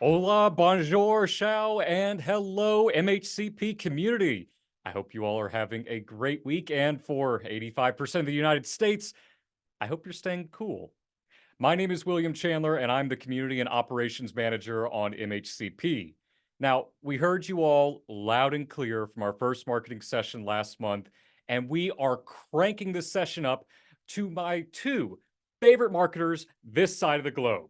Hola, bonjour, ciao, and hello, MHCP community. I hope you all are having a great week, and for 85% of the United States, I hope you're staying cool. My name is William Chandler, and I'm the Community and Operations Manager on MHCP. Now, we heard you all loud and clear from our first marketing session last month, and we are cranking this session up to my two favorite marketers this side of the globe.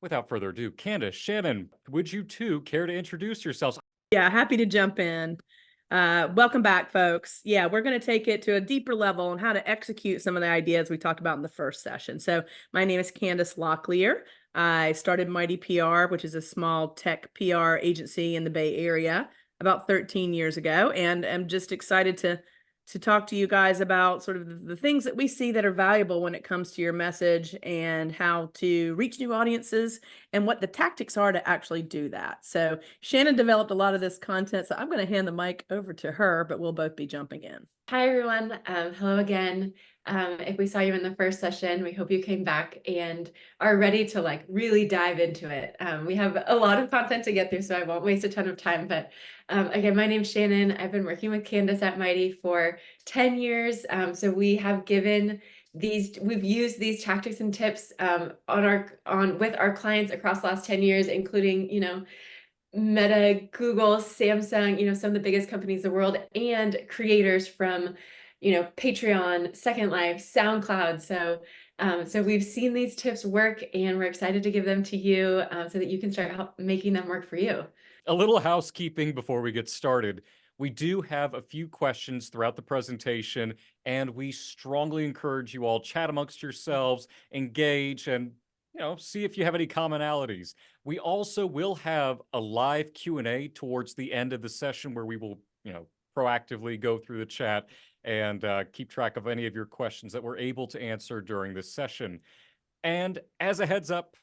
Without further ado, Candace, Shannon, would you two care to introduce yourselves? Yeah, happy to jump in. Welcome back, folks. Yeah, we're going to take it to a deeper level on how to execute some of the ideas we talked about in the first session. So my name is Candace Locklear. I started Mighty PR, which is a small tech PR agency in the Bay Area about 13 years ago. And I'm just excited to talk to you guys about sort of the things that we see that are valuable when it comes to your message and how to reach new audiences and what the tactics are to actually do that. So Shannon developed a lot of this content, so I'm going to hand the mic over to her, but we'll both be jumping in. Hi, everyone. Hello again. If we saw you in the first session, we hope you came back and are ready to really dive into it. We have a lot of content to get through, so I won't waste a ton of time. But again, my name's Shannon. I've been working with Candace at Mighty for 10 years. So we have we've used these tactics and tips with our clients across the last 10 years, including, Meta, Google, Samsung, some of the biggest companies in the world, and creators from, Patreon, Second Life, SoundCloud. So we've seen these tips work, and we're excited to give them to you so that you can start making them work for you. A little housekeeping before we get started. We do have a few questions throughout the presentation, and we strongly encourage you all chat amongst yourselves, engage, and see if you have any commonalities. We also will have a live Q&A towards the end of the session where we will, proactively go through the chat and keep track of any of your questions that we're able to answer during this session. And as a heads up,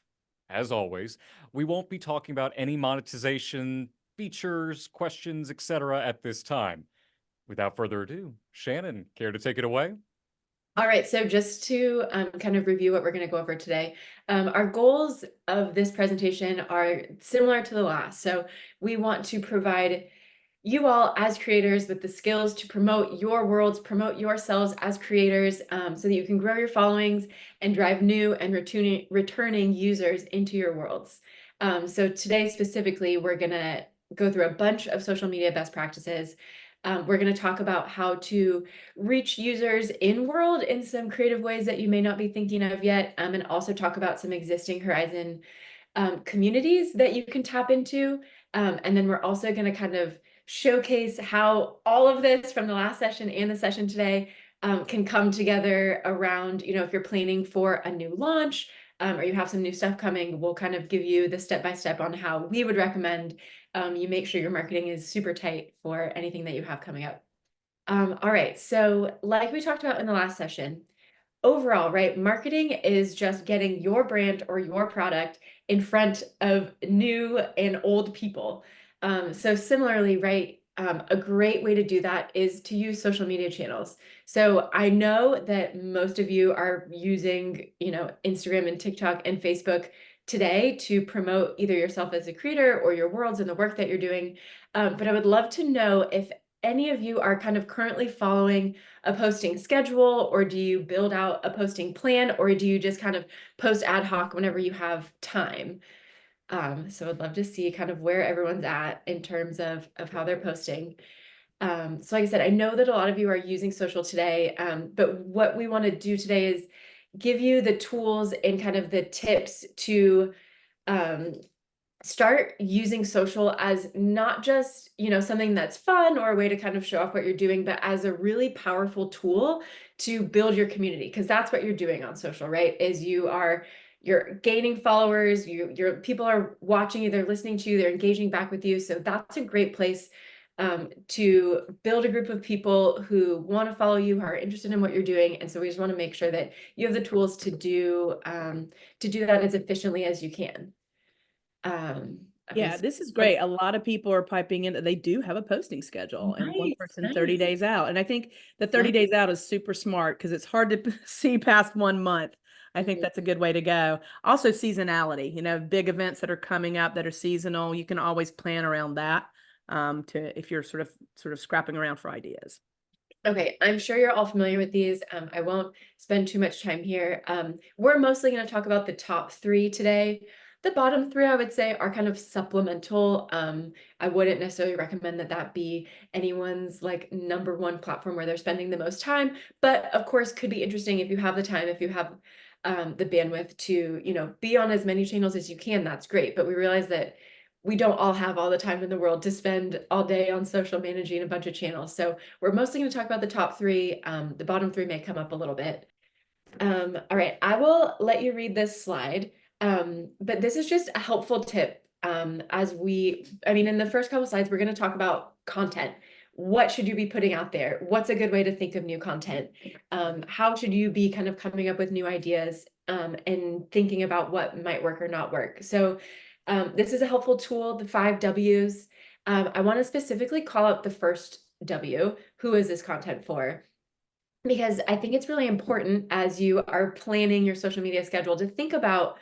as always, we won't be talking about any monetization features, questions, etc. at this time. Without further ado, Shannon, care to take it away? All right, so just to kind of review what we're going to go over today, our goals of this presentation are similar to the last. So we want to provide you all as creators with the skills to promote your worlds, promote yourselves as creators, so that you can grow your followings and drive new and returning users into your worlds. So today specifically, we're going to go through a bunch of social media best practices. We're going to talk about how to reach users in world in some creative ways that you may not be thinking of yet, and also talk about some existing Horizon communities that you can tap into. And then we're also going to kind of showcase how all of this from the last session and the session today can come together around, if you're planning for a new launch or you have some new stuff coming, we'll kind of give you the step-by-step on how we would recommend you make sure your marketing is super tight for anything that you have coming up. All right, so like we talked about in the last session, overall, right, marketing is just getting your brand or your product in front of new and old people. So similarly, right, a great way to do that is to use social media channels. So I know that most of you are using, Instagram and TikTok and Facebook today to promote either yourself as a creator or your worlds and the work that you're doing. But I would love to know if any of you are kind of currently following a posting schedule, or do you build out a posting plan, or do you just kind of post ad hoc whenever you have time? So I'd love to see kind of where everyone's at in terms of how they're posting. So like I said, I know that a lot of you are using social today, but what we want to do today is give you the tools and kind of the tips to start using social as not just, something that's fun or a way to kind of show off what you're doing, but as a really powerful tool to build your community. Because that's what you're doing on social, right? Is you're gaining followers, your people are watching you, they're listening to you, they're engaging back with you. So that's a great place to build a group of people who want to follow you, who are interested in what you're doing. And so we just want to make sure that you have the tools to do that as efficiently as you can. Yeah, this is great. A lot of people are piping in that they do have a posting schedule and one person 30 days out. And I think the 30 days out is super smart because it's hard to see past 1 month. I think Mhm. that's a good way to go. Also seasonality, big events that are coming up that are seasonal, you can always plan around that, to if you're sort of scrapping around for ideas. Okay, I'm sure you're all familiar with these. I won't spend too much time here. We're mostly going to talk about the top three today. The bottom three, I would say, are kind of supplemental. I wouldn't necessarily recommend that that be anyone's like number one platform where they're spending the most time, but of course could be interesting if you have the time, if you have the bandwidth to, be on as many channels as you can, that's great. But we realize that we don't all have all the time in the world to spend all day on social managing a bunch of channels. So we're mostly going to talk about the top three. The bottom three may come up a little bit. All right, I will let you read this slide. But this is just a helpful tip. In the first couple slides, we're going to talk about content. What should you be putting out there? What's a good way to think of new content? How should you be kind of coming up with new ideas, and thinking about what might work or not work? So this is a helpful tool, the 5 W's. I want to specifically call out the first W. Who is this content for? Because I think it's really important as you are planning your social media schedule to think about,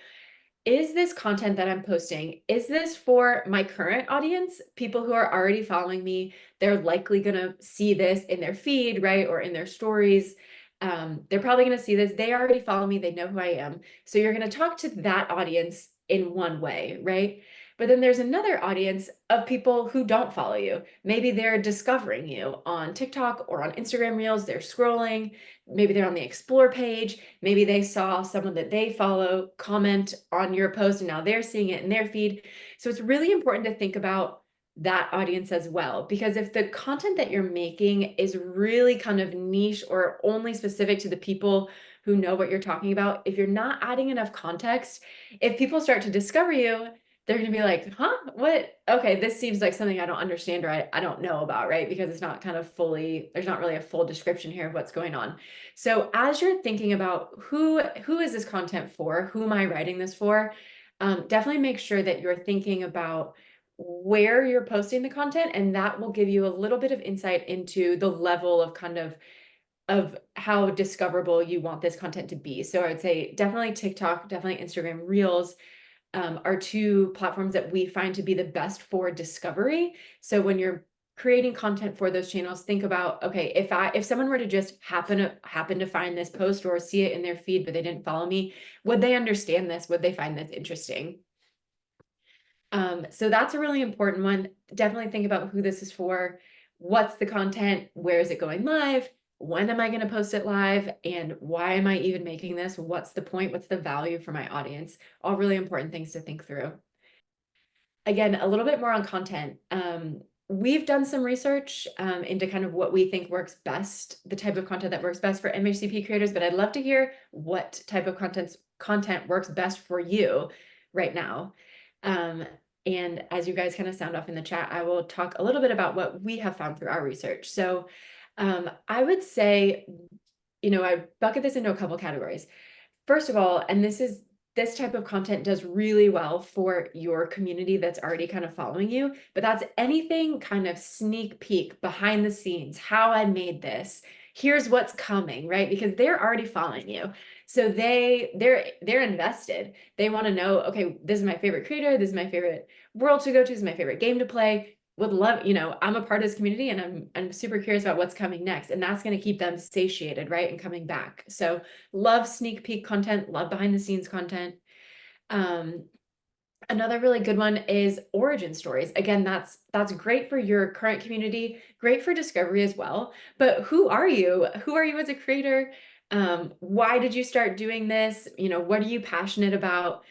is this content that I'm posting, is this for my current audience, people who are already following me? They're likely going to see this in their feed, right? Or in their stories. They're probably going to see this. They already follow me. They know who I am. So you're going to talk to that audience in one way, right? But then there's another audience of people who don't follow you. Maybe they're discovering you on TikTok or on Instagram Reels. They're scrolling. Maybe they're on the Explore page. Maybe they saw someone that they follow comment on your post and now they're seeing it in their feed. So it's really important to think about that audience as well, because if the content that you're making is really kind of niche or only specific to the people who know what you're talking about, if you're not adding enough context, if people start to discover you, they're going to be like, huh, what? Okay, this seems like something I don't understand or I don't know about, right? Because it's not kind of fully, there's not really a full description here of what's going on. So as you're thinking about who is this content for, who am I writing this for, definitely make sure that you're thinking about where you're posting the content, and that will give you a little bit of insight into the level of kind of how discoverable you want this content to be. So I would say definitely TikTok, definitely Instagram Reels, are 2 platforms that we find to be the best for discovery. So when you're creating content for those channels, think about, okay, if someone were to just happen to find this post or see it in their feed, but they didn't follow me, would they understand this? Would they find this interesting? So that's a really important one. Definitely think about who this is for. What's the content? Where is it going live? When am I going to post it live? And why am I even making this? What's the point? What's the value for my audience? All really important things to think through. Again, a little bit more on content. We've done some research into kind of what we think works best, the type of content that works best for MHCP creators, but I'd love to hear what type of content works best for you right now. And as you guys kind of sound off in the chat, I will talk a little bit about what we have found through our research. So I would say, I bucket this into a couple categories. First of all, and this type of content does really well for your community that's already kind of following you, but that's anything kind of sneak peek behind the scenes, how I made this, here's what's coming, right? Because they're already following you. So they're invested. They want to know, okay, this is my favorite creator, this is my favorite world to go to, this is my favorite game to play. Would love, I'm a part of this community and I'm super curious about what's coming next. And that's going to keep them satiated, right? And coming back. So love sneak peek content, love behind the scenes content. Another really good one is origin stories. Again, that's great for your current community, great for discovery as well. But who are you? Who are you as a creator? Why did you start doing this? What are you passionate about?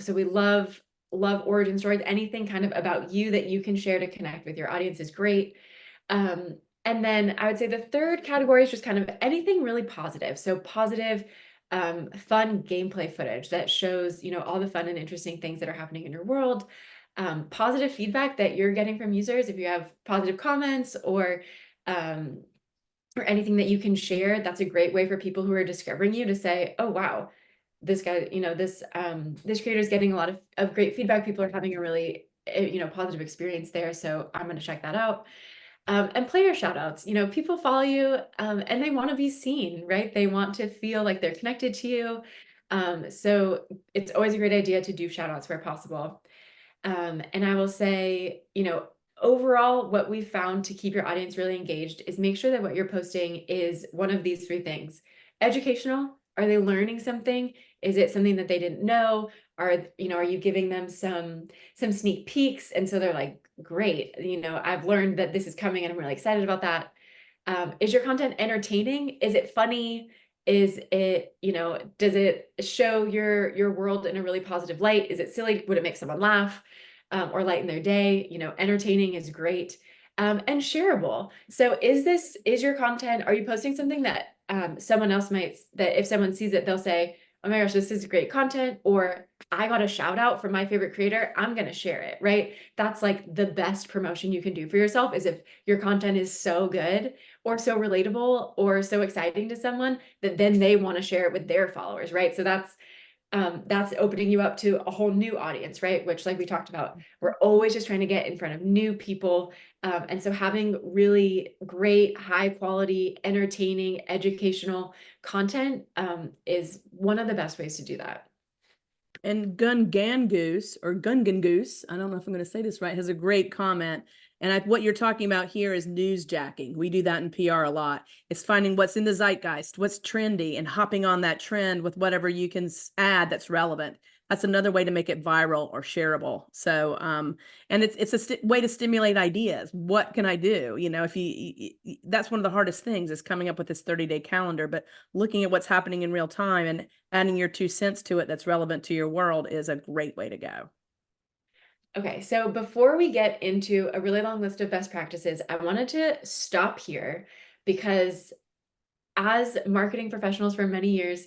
So we love origin stories. Anything kind of about you that you can share to connect with your audience is great. And then I would say the third category is just kind of anything really positive. So positive, fun gameplay footage that shows, all the fun and interesting things that are happening in your world. Positive feedback that you're getting from users. If you have positive comments or anything that you can share, that's a great way for people who are discovering you to say, oh, wow, this guy, this creator is getting a lot of great feedback. People are having a really, positive experience there. So I'm going to check that out. And player shout outs, people follow you and they want to be seen, right? They want to feel like they're connected to you. So it's always a great idea to do shout outs where possible. And I will say, overall, what we found to keep your audience really engaged is make sure that what you're posting is one of these three things. Educational. Are they learning something? Is it something that they didn't know? Are you giving them some sneak peeks? And so they're like, great, I've learned that this is coming and I'm really excited about that. Is your content entertaining? Is it funny? Is it, does it show your world in a really positive light? Is it silly? Would it make someone laugh, or lighten their day? Entertaining is great. And shareable. So is your content, are you posting something that someone else that if someone sees it, they'll say, oh my gosh, this is great content, or I got a shout out from my favorite creator, I'm going to share it, right? That's like the best promotion you can do for yourself, is if your content is so good or so relatable or so exciting to someone that then they want to share it with their followers, right? So that's opening you up to a whole new audience, right? Which, like we talked about, we're always just trying to get in front of new people. And so having really great, high quality, entertaining, educational content is one of the best ways to do that. And Gungan Goose, or Gungan Goose, I don't know if I'm going to say this right, has a great comment. And what you're talking about here is newsjacking. We do that in PR a lot. It's finding what's in the zeitgeist, what's trendy, and hopping on that trend with whatever you can add that's relevant. That's another way to make it viral or shareable. So, and it's a way to stimulate ideas. What can I do? If that's one of the hardest things, is coming up with this 30-day calendar, but looking at what's happening in real time and adding your 2 cents to it that's relevant to your world is a great way to go. Okay, so before we get into a really long list of best practices, I wanted to stop here because as marketing professionals for many years,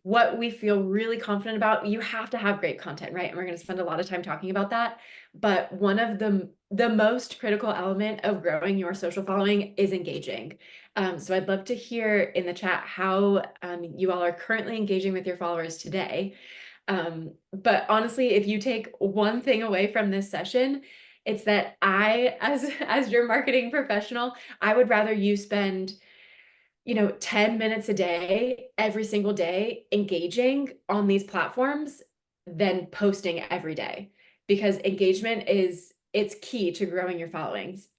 what we feel really confident about, you have to have great content, right? And we're going to spend a lot of time talking about that. But one of the most critical element of growing your social following is engaging. So I'd love to hear in the chat how you all are currently engaging with your followers today. But honestly, if you take one thing away from this session, it's that as your marketing professional, I would rather you spend 10 minutes a day, every single day, engaging on these platforms than posting every day, because engagement it's key to growing your followings.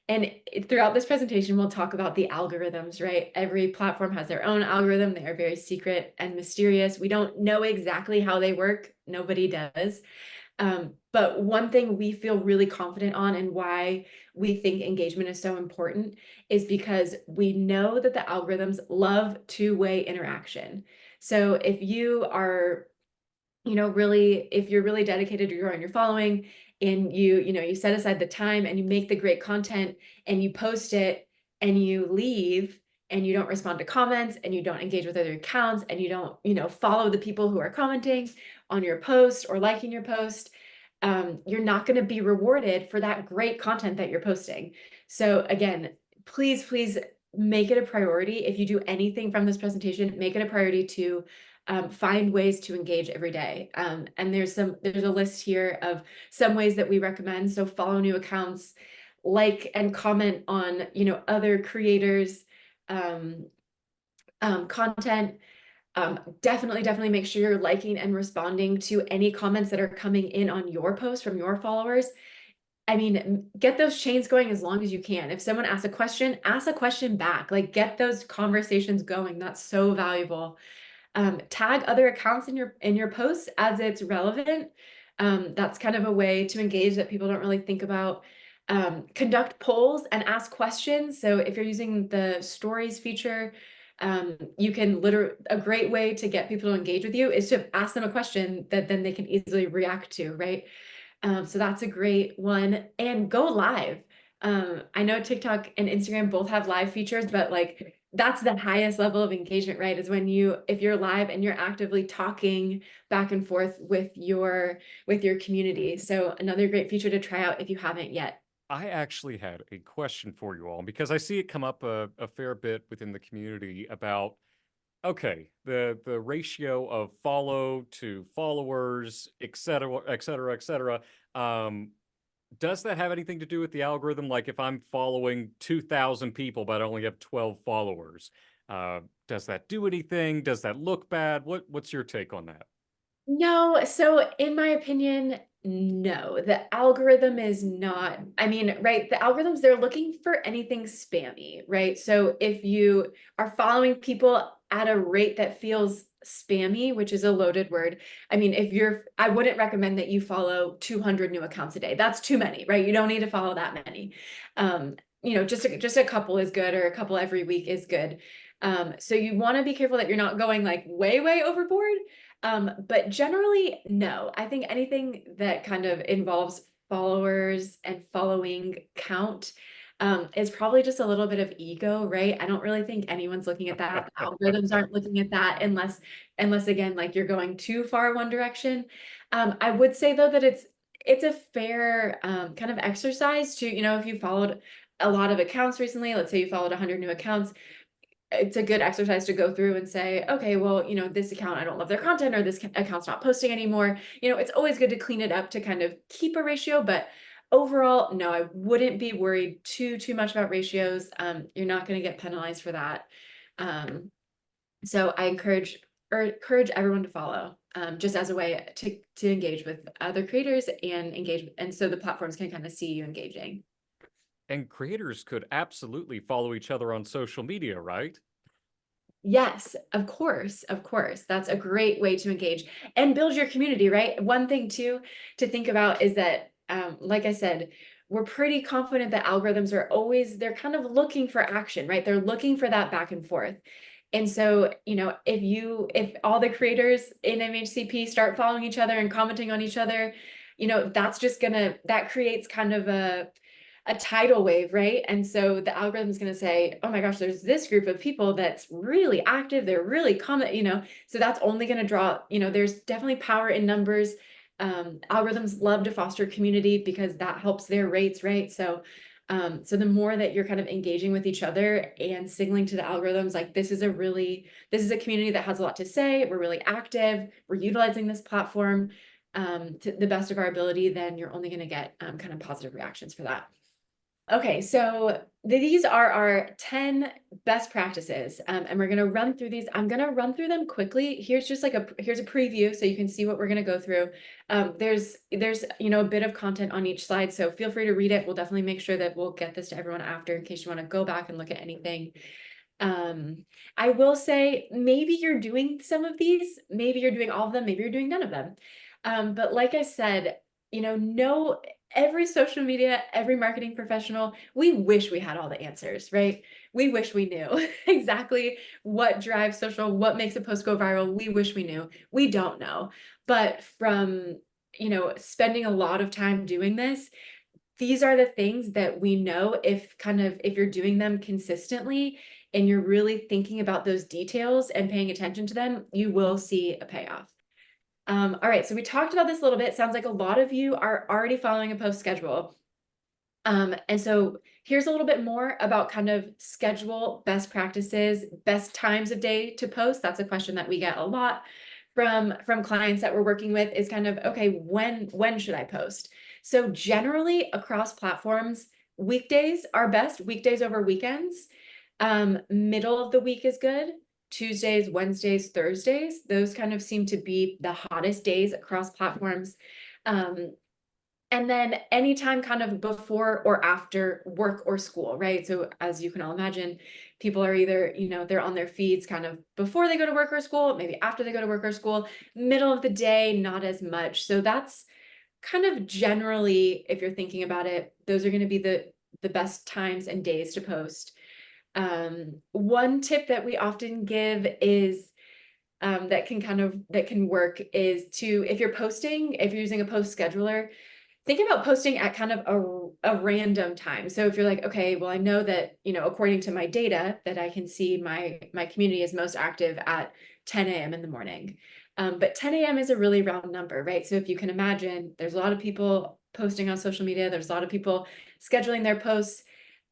And throughout this presentation, we'll talk about the algorithms, right? Every platform has their own algorithm. They are very secret and mysterious. We don't know exactly how they work. Nobody does. But one thing we feel really confident on, and why we think engagement is so important, is because we know that the algorithms love two-way interaction. So if you are, if you're really dedicated to growing your following, and you set aside the time and you make the great content and you post it and you leave and you don't respond to comments and you don't engage with other accounts and you don't, follow the people who are commenting on your post or liking your post, you're not going to be rewarded for that great content that you're posting. So again, please make it a priority. If you do anything from this presentation, make it a priority to find ways to engage every day. And there's a list here of some ways that we recommend. So follow new accounts, like and comment on, other creators' content. Definitely make sure you're liking and responding to any comments that are coming in on your post from your followers. I mean, get those chains going as long as you can. If someone asks a question, ask a question back. Like, get those conversations going. That's so valuable. Tag other accounts in your posts as it's relevant. That's kind of a way to engage that people don't really think about. Conduct polls and ask questions. So if you're using the stories feature, you can a great way to get people to engage with you is to ask them a question that then they can easily react to, right? So that's a great one. And go live. I know TikTok and Instagram both have live features, but like that's the highest level of engagement, right? Is when if you're live and you're actively talking back and forth with your community. So another great feature to try out if you haven't yet. I actually had a question for you all, because I see it come up a fair bit within the community about, okay, the ratio of follow to followers, et cetera, et cetera, et cetera. Does that have anything to do with the algorithm? Like if I'm following 2,000 people, but I only have 12 followers, does that do anything? Does that look bad? What's your take on that? No, so in my opinion, no, the algorithm is not, I mean, right, the algorithms, they're looking for anything spammy, right? So if you are following people at a rate that feels spammy, which is a loaded word, I mean, I wouldn't recommend that you follow 200 new accounts a day. That's too many, right? You don't need to follow that many. Just a couple is good, or a couple every week is good. So you want to be careful that you're not going like way overboard. But generally, no. I think anything that kind of involves followers and following count is probably just a little bit of ego, right? I don't really think anyone's looking at that. The algorithms aren't looking at that unless again, like you're going too far one direction. I would say though that it's a fair kind of exercise to, if you followed a lot of accounts recently, let's say you followed 100 new accounts, it's a good exercise to go through and say, okay, well, this account, I don't love their content, or this account's not posting anymore. It's always good to clean it up to kind of keep a ratio, but overall, no, I wouldn't be worried too much about ratios. You're not going to get penalized for that. So I encourage everyone to follow, just as a way to engage with other creators and engage, and so the platforms can kind of see you engaging. And creators could absolutely follow each other on social media, right? Yes, of course, of course. That's a great way to engage and build your community, right? One thing too to think about is that, like I said, we're pretty confident that algorithms they're kind of looking for action, right? They're looking for that back and forth. And so, if all the creators in MHCP start following each other and commenting on each other, that creates kind of a tidal wave, right? And so the algorithm is going to say, oh my gosh, there's this group of people that's really active. They're really so that's only going to draw, there's definitely power in numbers. Algorithms love to foster community because that helps their rates, right? So the more that you're kind of engaging with each other and signaling to the algorithms, like this is a community that has a lot to say. We're really active. We're utilizing this platform to the best of our ability, then you're only going to get kind of positive reactions for that. Okay, so these are our 10 best practices, and we're going to run through these. I'm going to run through them quickly. Here's just here's a preview so you can see what we're going to go through. There's a bit of content on each slide, so feel free to read it. We'll definitely make sure that we'll get this to everyone after in case you want to go back and look at anything. I will say maybe you're doing some of these, maybe you're doing all of them, maybe you're doing none of them. But like I said, every social media, every marketing professional, we wish we had all the answers, right? We wish we knew exactly what drives social, what makes a post go viral. We wish we knew. We don't know. But from, spending a lot of time doing this, these are the things that we know if you're doing them consistently and you're really thinking about those details and paying attention to them, you will see a payoff. All right, so we talked about this a little bit. Sounds like a lot of you are already following a post schedule. And so here's a little bit more about kind of schedule best practices, best times of day to post. That's a question that we get a lot from clients that we're working with, is kind of, okay, when should I post? So generally across platforms, weekdays are best, weekdays over weekends. Middle of the week is good. Tuesdays, Wednesdays, Thursdays, those kind of seem to be the hottest days across platforms. And then anytime kind of before or after work or school, right? So as you can all imagine, people are either, they're on their feeds kind of before they go to work or school, maybe after they go to work or school, middle of the day, not as much. So that's kind of generally, if you're thinking about it, those are going to be the best times and days to post. One tip that we often give is that can work is if you're using a post scheduler, think about posting at kind of a random time. So if you're like, okay, well, I know that, according to my data, that I can see my community is most active at 10 a.m. in the morning. But 10 a.m. is a really round number, right? So if you can imagine, there's a lot of people posting on social media, there's a lot of people scheduling their posts.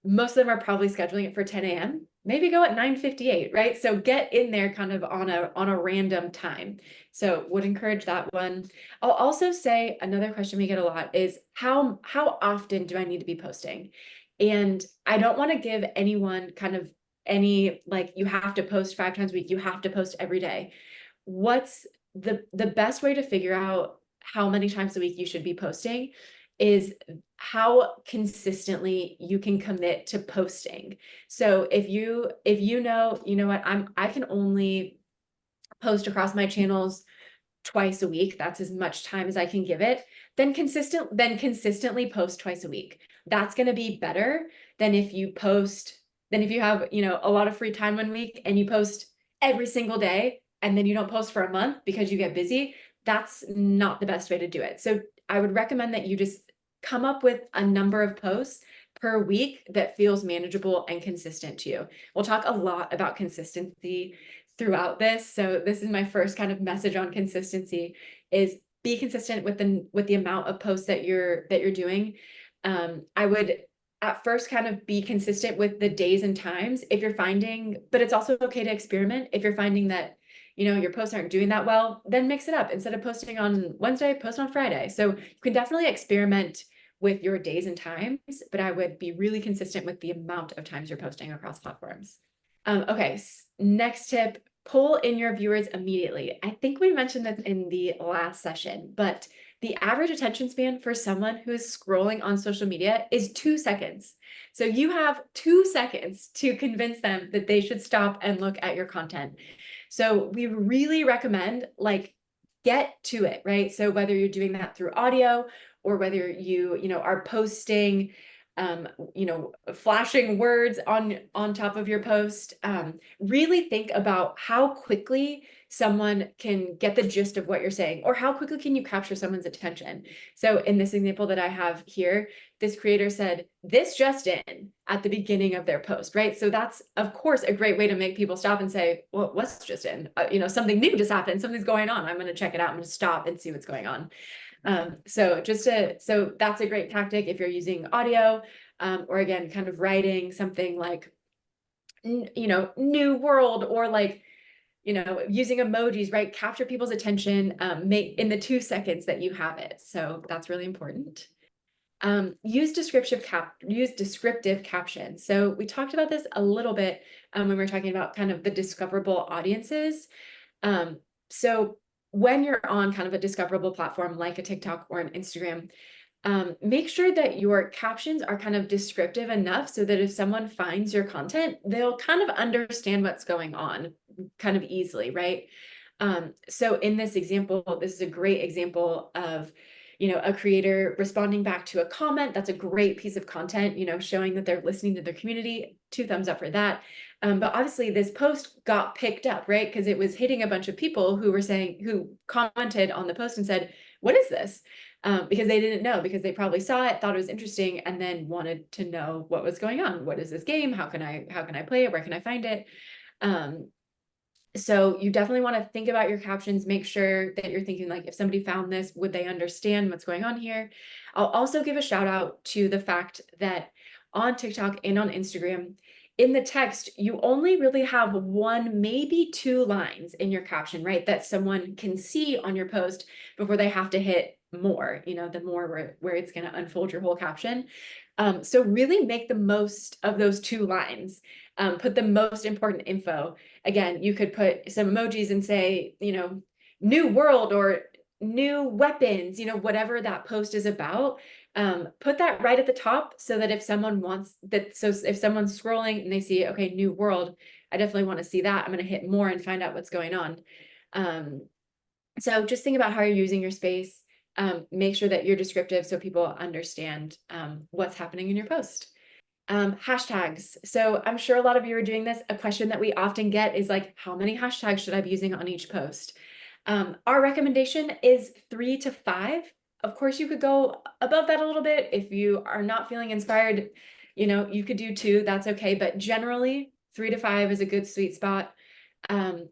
most of them are probably scheduling it for 10 a.m. Maybe go at 9:58, right? So get in there kind of on a random time. So would encourage that one. I'll also say another question we get a lot is how often do I need to be posting? And I don't want to give anyone kind of any, like, you have to post 5 times a week, you have to post every day. What's the best way to figure out how many times a week you should be posting is how consistently you can commit to posting. So if you know, you know what, I can only post across my channels twice a week, that's as much time as I can give it, then consistently post twice a week. That's going to be better than if you have, you know, a lot of free time 1 week and you post every single day and then you don't post for a month because you get busy. That's not the best way to do it. So I would recommend that you just come up with a number of posts per week that feels manageable and consistent to you. We'll talk a lot about consistency throughout this. So this is my first kind of message on consistency, is be consistent with the amount of posts that you're doing. I would at first kind of be consistent with the days and times if you're finding, but it's also okay to experiment. If you're finding that, you know, your posts aren't doing that well, then mix it up. Instead of posting on Wednesday, post on Friday. So you can definitely experiment with your days and times, but I would be really consistent with the amount of times you're posting across platforms. Okay, next tip, pull in your viewers immediately. I think we mentioned this in the last session, but the average attention span for someone who is scrolling on social media is 2 seconds. So you have 2 seconds to convince them that they should stop and look at your content. So we really recommend, like, get to it, right? So whether you're doing that through audio or whether you know, are posting, you know, flashing words on top of your post, really think about how quickly someone can get the gist of what you're saying, or how quickly can you capture someone's attention. So in this example that I have here, this creator said, "This just in," at the beginning of their post, right? So that's, of course, a great way to make people stop and say, well, what's just in? You know, something new just happened, something's going on, I'm going to check it out, I'm going to stop and see what's going on. So that's a great tactic if you're using audio, or again, kind of writing something like, you know, new world, or like, you know, using emojis, right? Capture people's attention, make in the 2 seconds that you have it. So that's really important. Use descriptive captions. So we talked about this a little bit when we were talking about kind of the discoverable audiences. So when you're on kind of a discoverable platform like a TikTok or an Instagram, make sure that your captions are kind of descriptive enough so that if someone finds your content, they'll kind of understand what's going on kind of easily, right? So in this example, this is a great example of, you know, a creator responding back to a comment. That's a great piece of content, you know, showing that they're listening to their community. 2 thumbs up for that. But obviously this post got picked up, right? Because it was hitting a bunch of people who commented on the post and said, "What is this?" Because they didn't know, because they probably saw it, thought it was interesting, and then wanted to know what was going on. What is this game? How can I play it? Where can I find it? So you definitely want to think about your captions, make sure that you're thinking, like, if somebody found this, would they understand what's going on here? I'll also give a shout out to the fact that on TikTok and on Instagram, in the text, you only really have 1, maybe 2 lines in your caption, right? That someone can see on your post before they have to hit more, you know, the more where it's going to unfold your whole caption. So really make the most of those 2 lines, put the most important info. Again, you could put some emojis and say, you know, new world or new weapons, you know, whatever that post is about. Put that right at the top so that if someone wants that, so if someone's scrolling and they see, okay, new world, I definitely want to see that, I'm going to hit more and find out what's going on. So just think about how you're using your space. Make sure that you're descriptive so people understand what's happening in your post. Hashtags. So I'm sure a lot of you are doing this. A question that we often get is like, how many hashtags should I be using on each post? Our recommendation is 3 to 5. Of course, you could go above that a little bit. If you are not feeling inspired, you know, you could do 2, that's okay. But generally 3 to 5 is a good sweet spot.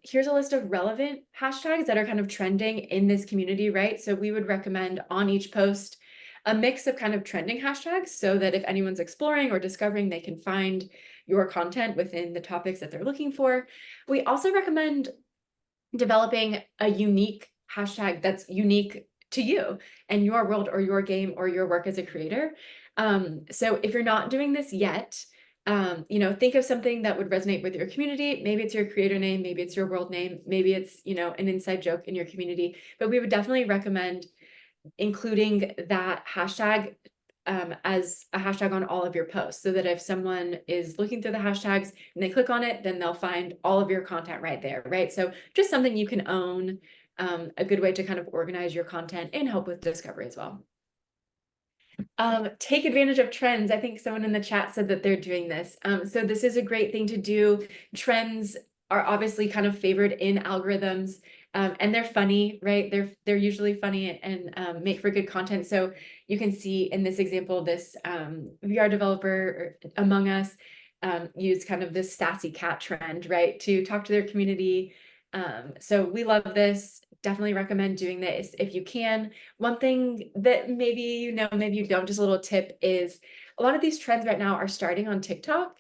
Here's a list of relevant hashtags that are kind of trending in this community, right? So we would recommend on each post, a mix of kind of trending hashtags so that if anyone's exploring or discovering, they can find your content within the topics that they're looking for. We also recommend developing a unique hashtag that's unique to you and your world or your game or your work as a creator. So if you're not doing this yet, think of something that would resonate with your community. Maybe it's your creator name, maybe it's your world name, maybe it's, an inside joke in your community, but we would definitely recommend including that hashtag as a hashtag on all of your posts, so that if someone is looking through the hashtags and they click on it, then they'll find all of your content right there, right? So just something you can own, a good way to kind of organize your content and help with discovery as well. Take advantage of trends. I think someone in the chat said that they're doing this. So this is a great thing to do. Trends are obviously kind of favored in algorithms, and they're funny, right? They're usually funny and make for good content. So you can see in this example, this VR developer Among Us used kind of this sassy cat trend, right, to talk to their community. So we love this. Definitely recommend doing this if you can. One thing that maybe maybe you don't, just a little tip, is a lot of these trends right now are starting on TikTok.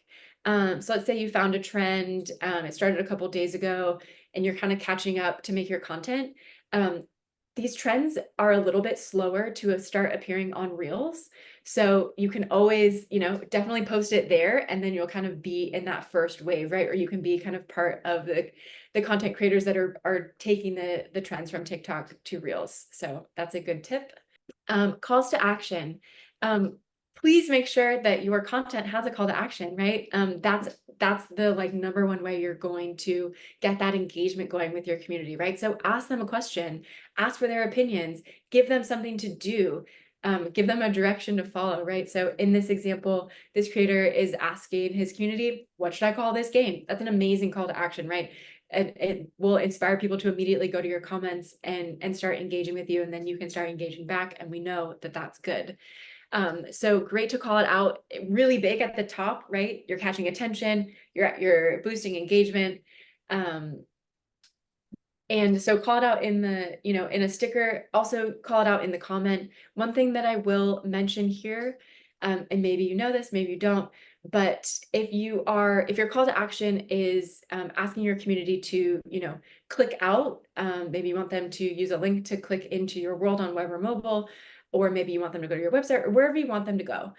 So let's say you found a trend, it started a couple days ago, and you're kind of catching up to make your content. These trends are a little bit slower to start appearing on Reels. So you can always, definitely post it there, and then you'll kind of be in that first wave, right? Or you can be kind of part of the content creators that are taking the trends from TikTok to Reels. So that's a good tip. Calls to action. Please make sure that your content has a call to action, right? That's the number one way you're going to get that engagement going with your community, right? So ask them a question, ask for their opinions, give them something to do, give them a direction to follow, right? So in this example, this creator is asking his community, what should I call this game? That's an amazing call to action, right? And it will inspire people to immediately go to your comments and start engaging with you, and then you can start engaging back, and we know that that's good. So great to call it out really big at the top, right? You're catching attention, you're boosting engagement. And so call it out in the, in a sticker, also call it out in the comment. One thing that I will mention here, and maybe you know this, maybe you don't, but if your call to action is asking your community to, click out, maybe you want them to use a link to click into your world on web or mobile, or maybe you want them to go to your website or wherever you want them to go.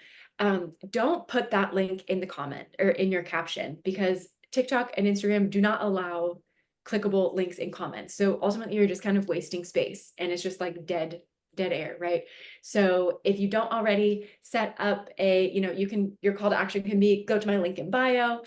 Don't put that link in the comment or in your caption, because TikTok and Instagram do not allow clickable links in comments. So ultimately you're just kind of wasting space, and it's just like dead air, right? So if you don't already set up your call to action can be go to my link in bio.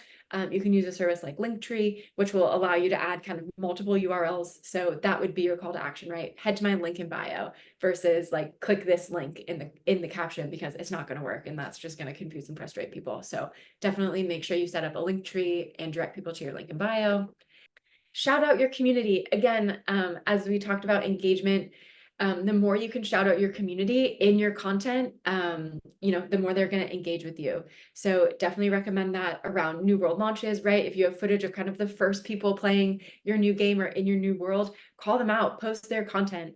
You can use a service like Linktree, which will allow you to add kind of multiple URLs. So that would be your call to action, right? Head to my link in bio versus click this link in the caption, because it's not going to work, and that's just going to confuse and frustrate people. So definitely make sure you set up a Linktree and direct people to your link in bio. Shout out your community. Again, as we talked about engagement, the more you can shout out your community in your content, the more they're going to engage with you. So definitely recommend that around new world launches, right? If you have footage of kind of the first people playing your new game or in your new world, call them out, post their content.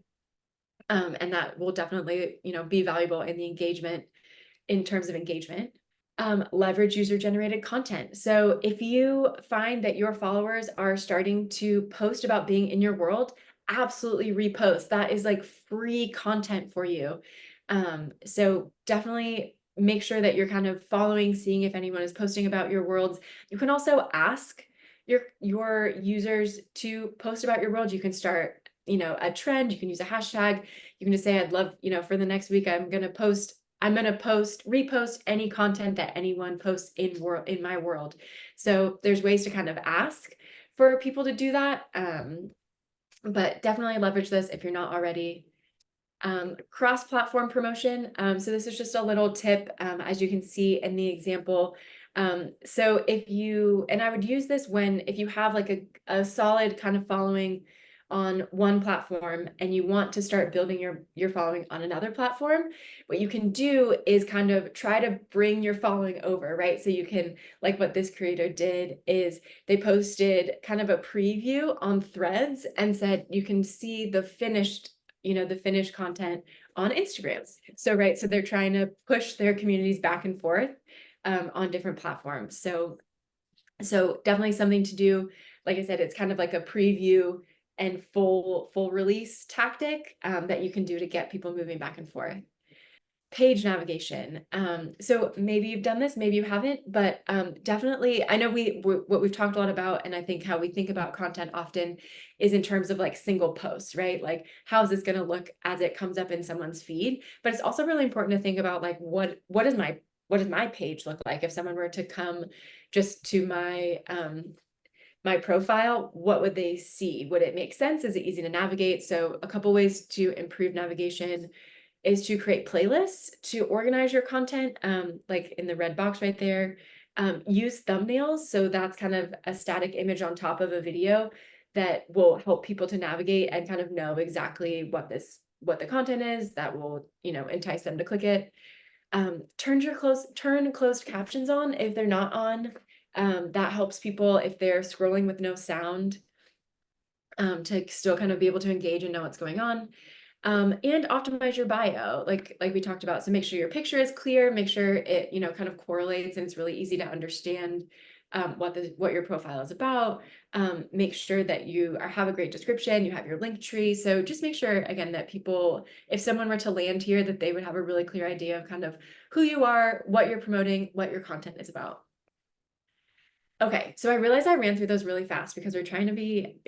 And that will definitely, be valuable in the engagement, in terms of engagement. Leverage user-generated content. So if you find that your followers are starting to post about being in your world, absolutely repost. That is free content for you. So definitely make sure that you're kind of following, seeing if anyone is posting about your worlds. You can also ask your users to post about your world. You can start, a trend. You can use a hashtag. You can just say, I'd love, for the next week, I'm going to repost any content that anyone posts in my world. So there's ways to kind of ask for people to do that. But definitely leverage this if you're not already. Cross-platform promotion. So this is just a little tip, as you can see in the example. So I would use this if you have a solid kind of following on one platform and you want to start building your following on another platform, what you can do is kind of try to bring your following over, right? So you can, what this creator did is they posted kind of a preview on Threads and said you can see the finished content on Instagrams. So, right, so they're trying to push their communities back and forth on different platforms. So definitely something to do. Like I said, it's kind of like a preview and full release tactic that you can do to get people moving back and forth. Page navigation. So maybe you've done this, maybe you haven't, but definitely, I know what we've talked a lot about, and I think how we think about content often is in terms of like single posts, right? Like, how is this going to look as it comes up in someone's feed? But it's also really important to think about like, what does my page look like if someone were to come just to my my profile? What would they see? Would it make sense? Is it easy to navigate? So a couple ways to improve navigation is to create playlists to organize your content, like in the red box right there. Use thumbnails. So that's kind of a static image on top of a video that will help people to navigate and kind of know exactly what the content is that will, entice them to click it. Turn closed captions on if they're not on. That helps people if they're scrolling with no sound, to still kind of be able to engage and know what's going on. And optimize your bio, like we talked about. So make sure your picture is clear, make sure it, kind of correlates and it's really easy to understand what your profile is about. Make sure that you have a great description, you have your link tree. So just make sure, again, that people, if someone were to land here, that they would have a really clear idea of kind of who you are, what you're promoting, what your content is about. Okay, so I realized I ran through those really fast because we're trying to be,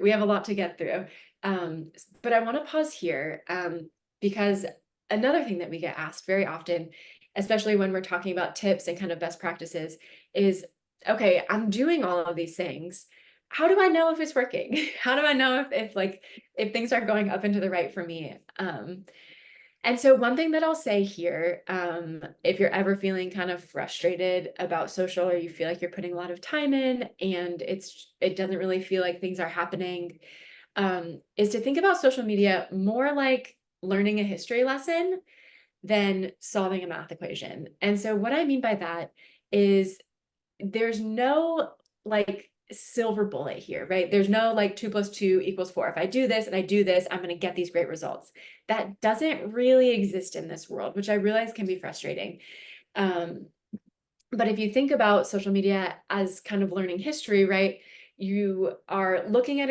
we have a lot to get through. But I want to pause here because another thing that we get asked very often, especially when we're talking about tips and kind of best practices, is, okay, I'm doing all of these things. How do I know if it's working? How do I know if things are going up and to the right for me? And so one thing that I'll say here, if you're ever feeling kind of frustrated about social, or you feel like you're putting a lot of time in and it doesn't really feel like things are happening, is to think about social media more like learning a history lesson than solving a math equation. And so what I mean by that is there's no like silver bullet here, right? There's no like 2 + 2 = 4. If I do this and I do this, I'm going to get these great results. That doesn't really exist in this world, which I realize can be frustrating. But if you think about social media as kind of learning history, right? You are looking at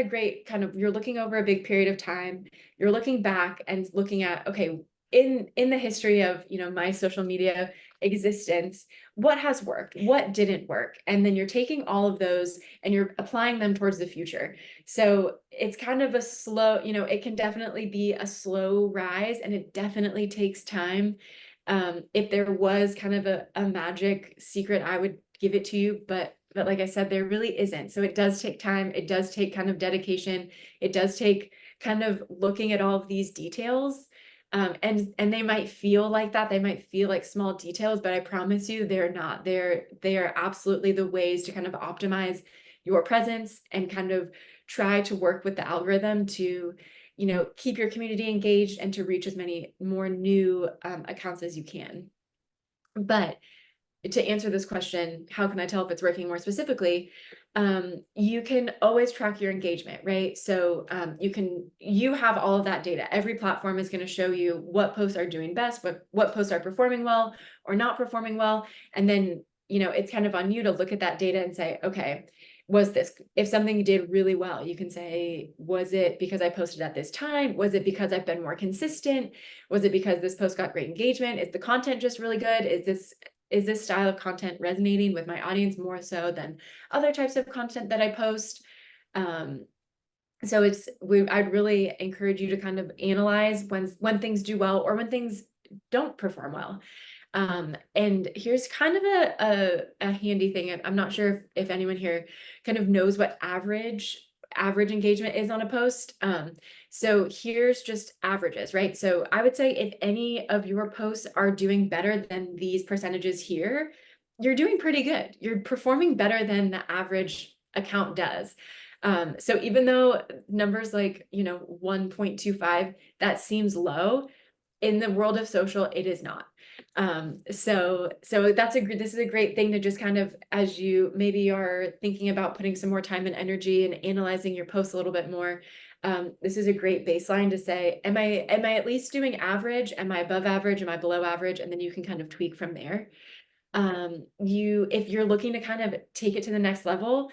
you're looking over a big period of time. You're looking back and looking at, okay, in the history of, my social media existence, what has worked, what didn't work, and then you're taking all of those and you're applying them towards the future. So it's kind of a slow, it can definitely be a slow rise, and it definitely takes time. If there was kind of a magic secret, I would give it to you, but like I said, there really isn't. So it does take time. It does take kind of dedication. It does take kind of looking at all of these details. And they might feel like that. They might feel like small details, but I promise you they're not. They are absolutely the ways to kind of optimize your presence and kind of try to work with the algorithm to, keep your community engaged and to reach as many more new accounts as you can. But to answer this question, how can I tell if it's working more specifically? You can always track your engagement, right? So you have all of that data. Every platform is going to show you what posts are doing best, what posts are performing well or not performing well. And then, it's kind of on you to look at that data and say, okay, if something did really well, you can say, was it because I posted at this time? Was it because I've been more consistent? Was it because this post got great engagement? Is the content just really good? Is this style of content resonating with my audience more so than other types of content that I post? So I'd really encourage you to kind of analyze when things do well or when things don't perform well. And here's kind of a handy thing. I'm not sure if anyone here kind of knows what average engagement is on a post. So here's just averages, right? So I would say if any of your posts are doing better than these percentages here, you're doing pretty good. You're performing better than the average account does. So even though numbers like, 1.25, that seems low, in the world of social, it is not. So this is a great thing to just kind of, as you maybe are thinking about putting some more time and energy and analyzing your posts a little bit more, This is a great baseline to say, am I at least doing average? Am I above average? Am I below average? And then you can kind of tweak from there. If you're looking to kind of take it to the next level,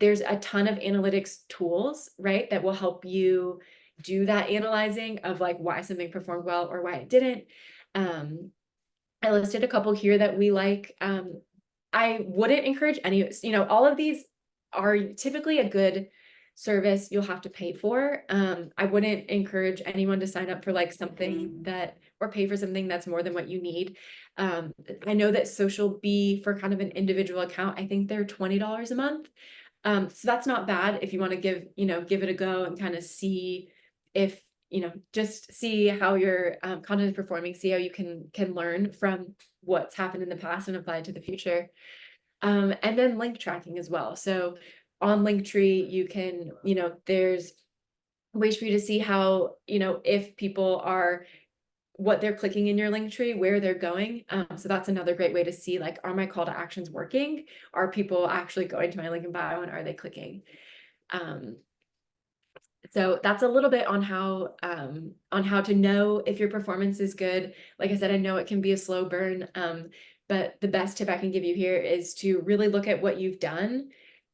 there's a ton of analytics tools, right, that will help you do that analyzing of like why something performed well or why it didn't. I listed a couple here that we like. I wouldn't encourage any, all of these are typically a good service you'll have to pay for. I wouldn't encourage anyone to sign up for like something that, or pay for something that's more than what you need. I know that Social Bee for kind of an individual account, I think they're $20 a month. So that's not bad if you want to give it a go and kind of see if, just see how your content is performing, see how you can learn from what's happened in the past and apply it to the future. And then link tracking as well. So on Linktree, you can, there's ways for you to see how, if people are, what they're clicking in your Linktree, where they're going. So that's another great way to see, like, are my call to actions working? Are people actually going to my link in bio, and are they clicking? So that's a little bit on how to know if your performance is good. Like I said, I know it can be a slow burn, but the best tip I can give you here is to really look at what you've done,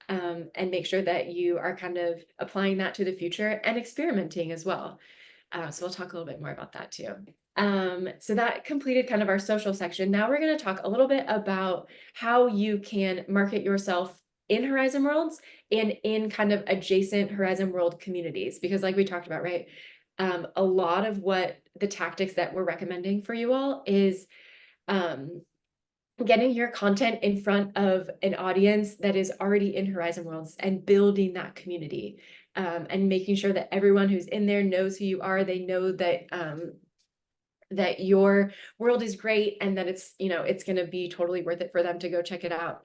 and make sure that you are kind of applying that to the future and experimenting as well. So we'll talk a little bit more about that too. So that completed kind of our social section. Now we're going to talk a little bit about how you can market yourself in Horizon Worlds and in kind of adjacent Horizon World communities, because like we talked about, right? A lot of what the tactics that we're recommending for you all is getting your content in front of an audience that is already in Horizon Worlds and building that community, and making sure that everyone who's in there knows who you are. They know that that your world is great and that it's going to be totally worth it for them to go check it out.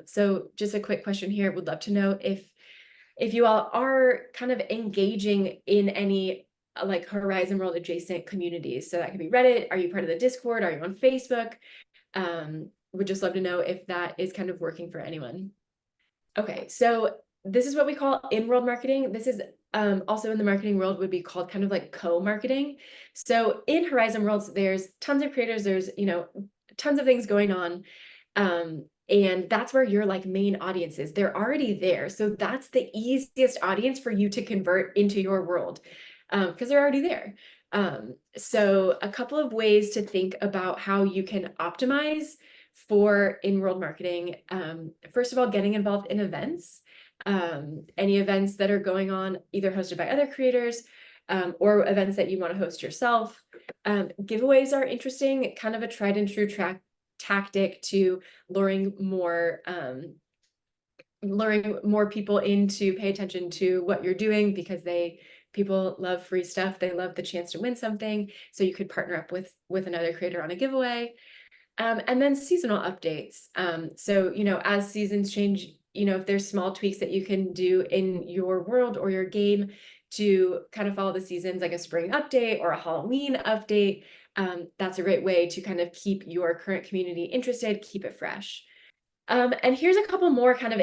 So just a quick question here. Would love to know if you all are kind of engaging in any like Horizon World adjacent communities. So that could be Reddit. Are you part of the Discord? Are you on Facebook? Would just love to know if that is kind of working for anyone. Okay, so this is what we call in-world marketing. This is also in the marketing world would be called kind of like co-marketing. So in Horizon Worlds, there's tons of creators, there's, tons of things going on. And that's where your like main audience is. They're already there. So that's the easiest audience for you to convert into your world, because they're already there. So a couple of ways to think about how you can optimize for in-world marketing. First of all, getting involved in events, any events that are going on, either hosted by other creators, or events that you want to host yourself. Giveaways are interesting, kind of a tried and true tactic to luring more people in to pay attention to what you're doing, because people love free stuff. They love the chance to win something. So you could partner up with another creator on a giveaway. And then seasonal updates. So, as seasons change, if there's small tweaks that you can do in your world or your game to kind of follow the seasons, like a spring update or a Halloween update, that's a great way to kind of keep your current community interested, keep it fresh. And here's a couple more kind of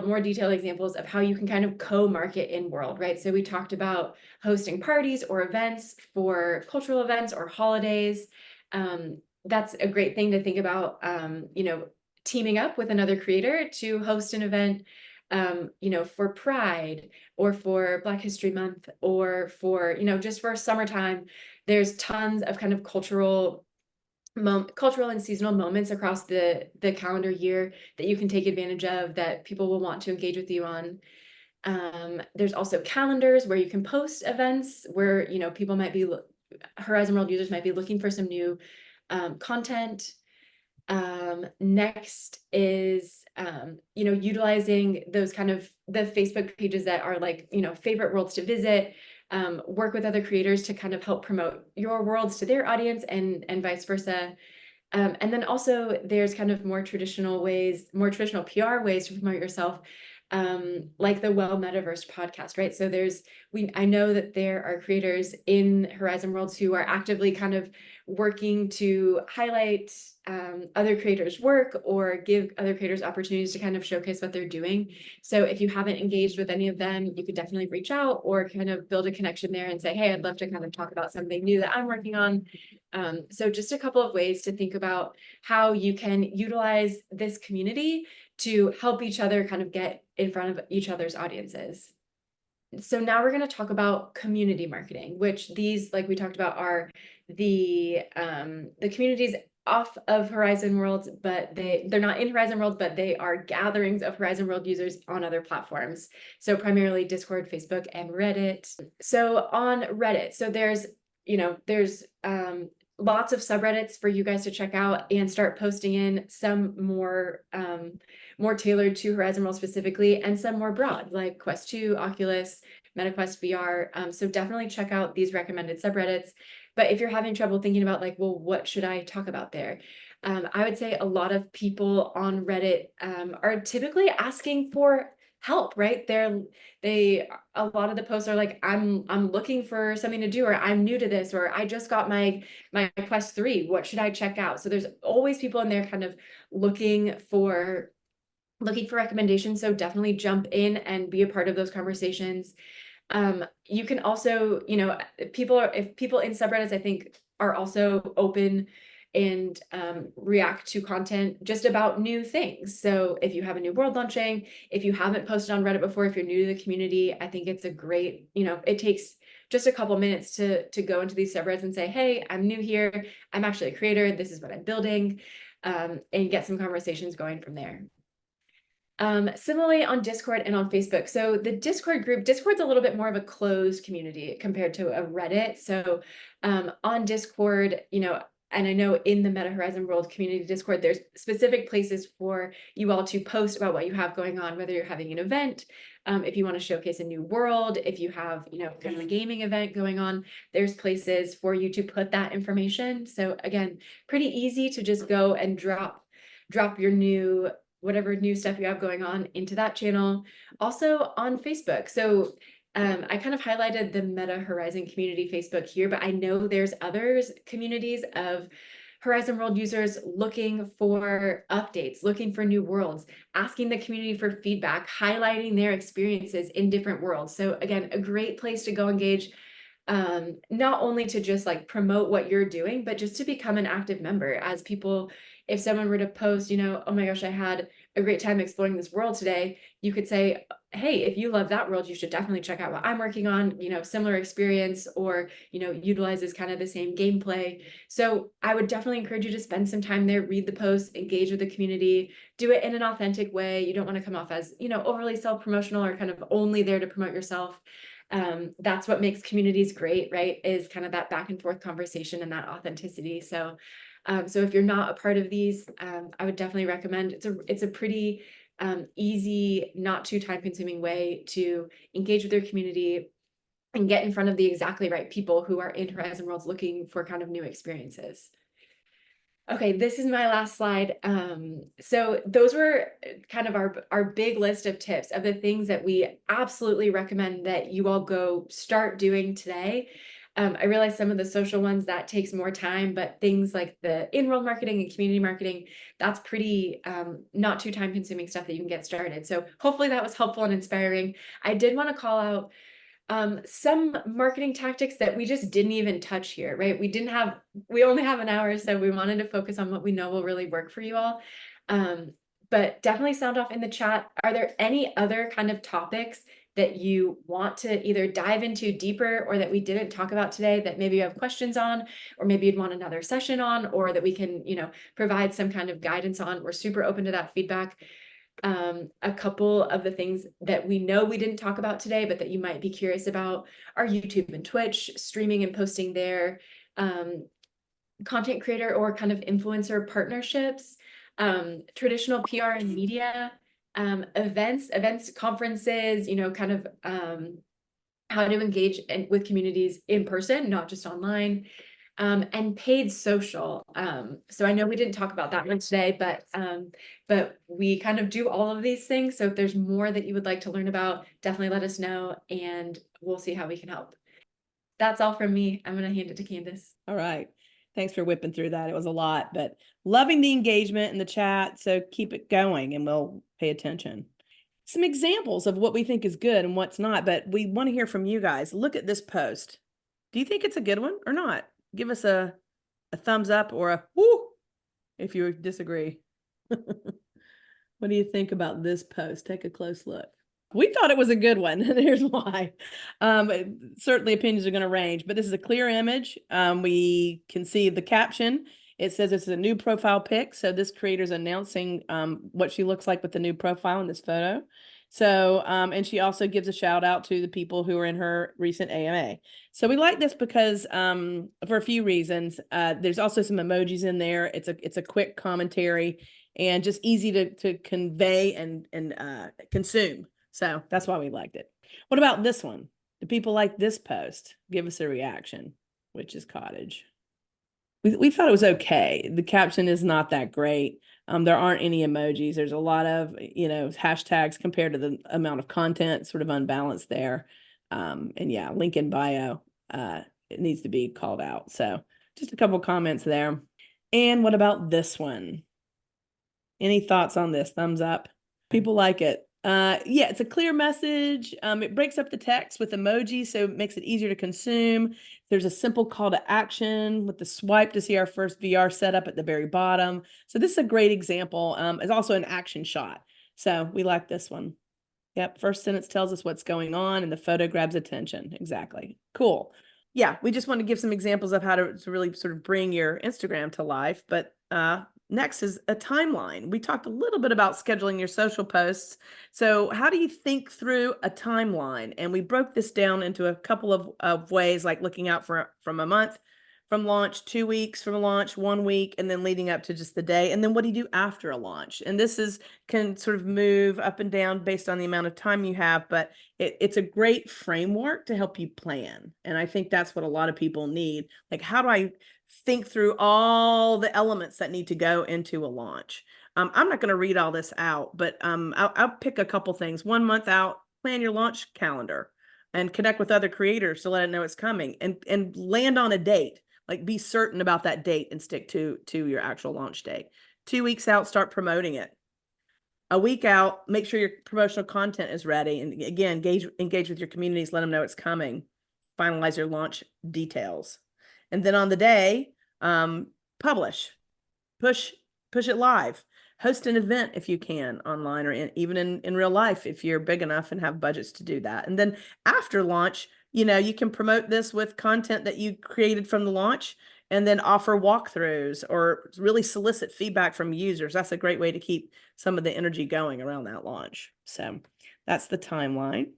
more detailed examples of how you can kind of co-market in world, right? So we talked about hosting parties or events for cultural events or holidays. That's a great thing to think about, teaming up with another creator to host an event, for Pride or for Black History Month or for, just for summertime. There's tons of kind of cultural and seasonal moments across the calendar year that you can take advantage of, that people will want to engage with you on. There's also calendars where you can post events where, people might be, Horizon World users might be looking for some new content. Next is, utilizing those kind of the Facebook pages that are like, favorite worlds to visit, work with other creators to kind of help promote your worlds to their audience and vice versa. And then also there's kind of more traditional PR ways to promote yourself. like the Well Metaverse podcast, right? So I know that there are creators in Horizon Worlds who are actively kind of working to highlight other creators' work or give other creators opportunities to kind of showcase what they're doing. So if you haven't engaged with any of them, you could definitely reach out or kind of build a connection there and say, hey, I'd love to kind of talk about something new that I'm working on. So just a couple of ways to think about how you can utilize this community to help each other kind of get in front of each other's audiences. So now we're going to talk about community marketing, which these, like we talked about, are the communities off of Horizon Worlds, but they're not in Horizon Worlds, but they are gatherings of Horizon World users on other platforms. So primarily Discord, Facebook, and Reddit. So on Reddit, so there's lots of subreddits for you guys to check out and start posting in, some more tailored to Horizon World specifically, and some more broad, like Quest 2, Oculus, MetaQuest VR. So definitely check out these recommended subreddits. But if you're having trouble thinking about like, well, what should I talk about there? I would say a lot of people on Reddit are typically asking for help, right? A lot of the posts are like, I'm looking for something to do, or I'm new to this, or I just got my Quest 3, what should I check out? So there's always people in there kind of looking for recommendations. So definitely jump in and be a part of those conversations. You can also, if people in subreddits, I think, are also open and react to content just about new things. So if you have a new world launching, if you haven't posted on Reddit before, if you're new to the community, I think it's a great, it takes just a couple minutes to go into these subreddits and say, hey, I'm new here. I'm actually a creator. This is what I'm building, and get some conversations going from there. Similarly on Discord and on Facebook. So the Discord group, Discord's a little bit more of a closed community compared to a Reddit. So on Discord, and I know in the Meta Horizon World community Discord, there's specific places for you all to post about what you have going on, whether you're having an event, if you want to showcase a new world, if you have, kind of a gaming event going on, there's places for you to put that information. So again, pretty easy to just go and drop your whatever new stuff you have going on into that channel. Also on Facebook. So I kind of highlighted the Meta Horizon community Facebook here, but I know there's others communities of Horizon World users looking for updates, looking for new worlds, asking the community for feedback, highlighting their experiences in different worlds. So again, a great place to go engage, not only to just like promote what you're doing, but just to become an active member. As people, if someone were to post, oh my gosh, I had a great time exploring this world today, you could say, hey, if you love that world, you should definitely check out what I'm working on, similar experience, or, utilizes kind of the same gameplay. So I would definitely encourage you to spend some time there, read the posts, engage with the community, do it in an authentic way. You don't want to come off as, overly self-promotional or kind of only there to promote yourself. That's what makes communities great, right? Is kind of that back and forth conversation and that authenticity. So if you're not a part of these, I would definitely recommend, it's a pretty easy, not too time consuming way to engage with your community and get in front of the exactly right people who are in Horizon Worlds looking for kind of new experiences. Okay, this is my last slide. So those were kind of our big list of tips of the things that we absolutely recommend that you all go start doing today. I realize some of the social ones that takes more time, but things like the in-world marketing and community marketing, that's pretty not too time consuming stuff that you can get started. So hopefully that was helpful and inspiring. I did want to call out some marketing tactics that we just didn't even touch here, right? We only have an hour, so we wanted to focus on what we know will really work for you all. But definitely sound off in the chat. Are there any other kind of topics that you want to either dive into deeper or that we didn't talk about today that maybe you have questions on, or maybe you'd want another session on, or that we can, provide some kind of guidance on? We're super open to that feedback. A couple of the things that we know we didn't talk about today, but that you might be curious about, are YouTube and Twitch, streaming and posting there, content creator or kind of influencer partnerships, traditional PR and media, events, conferences, kind of how to engage with communities in person, not just online. and paid social. So I know we didn't talk about that one today, but we kind of do all of these things. So if there's more that you would like to learn about, definitely let us know and we'll see how we can help. That's all from me. I'm going to hand it to Candace. All right. Thanks for whipping through that. It was a lot, but loving the engagement in the chat. So keep it going and we'll pay attention. Some examples of what we think is good and what's not, but we want to hear from you guys. Look at this post. Do you think it's a good one or not? Give us a thumbs up or a whoo if you disagree. What do you think about this post? Take a close look. We thought it was a good one, and here's why. Certainly opinions are going to range, but this is a clear image. We can see the caption. It says it's a new profile pic. So this creator's announcing what she looks like with the new profile in this photo. So, and she also gives a shout out to the people who are in her recent AMA. So we like this because for a few reasons. There's also some emojis in there. It's a quick commentary and just easy to convey and consume. So that's why we liked it. What about this one? Do people like this post? Give us a reaction, which is cottage. We thought it was okay. The caption is not that great. There aren't any emojis. There's a lot of, hashtags compared to the amount of content, sort of unbalanced there. And yeah, link in bio, it needs to be called out. So just a couple comments there. And what about this one? Any thoughts on this? Thumbs up. People like it. Yeah, it's a clear message. It breaks up the text with emojis, so it makes it easier to consume. There's a simple call to action with the swipe to see our first VR setup at the very bottom. So this is a great example. It's also an action shot. So we like this one. Yep, first sentence tells us what's going on and the photo grabs attention. Exactly. Cool. Yeah, we just want to give some examples of how to really sort of bring your Instagram to life. But next is a timeline. We talked a little bit about scheduling your social posts. So how do you think through a timeline? And we broke this down into a couple of ways, like looking out from a month from launch, 2 weeks from launch, 1 week, and then leading up to just the day. And then what do you do after a launch? And this can sort of move up and down based on the amount of time you have, but it's a great framework to help you plan. And I think that's what a lot of people need. Like, how do I think through all the elements that need to go into a launch? I'm not going to read all this out, but I'll pick a couple things. 1 month out, plan your launch calendar and connect with other creators to let it know it's coming and land on a date. Like, be certain about that date and stick to your actual launch date. 2 weeks out, start promoting it. A week out, make sure your promotional content is ready. And again, engage with your communities, let them know it's coming. Finalize your launch details. And then on the day, publish, push it live. Host an event if you can online or even in real life if you're big enough and have budgets to do that. And then after launch, you can promote this with content that you created from the launch and then offer walkthroughs or really solicit feedback from users. That's a great way to keep some of the energy going around that launch. So that's the timeline.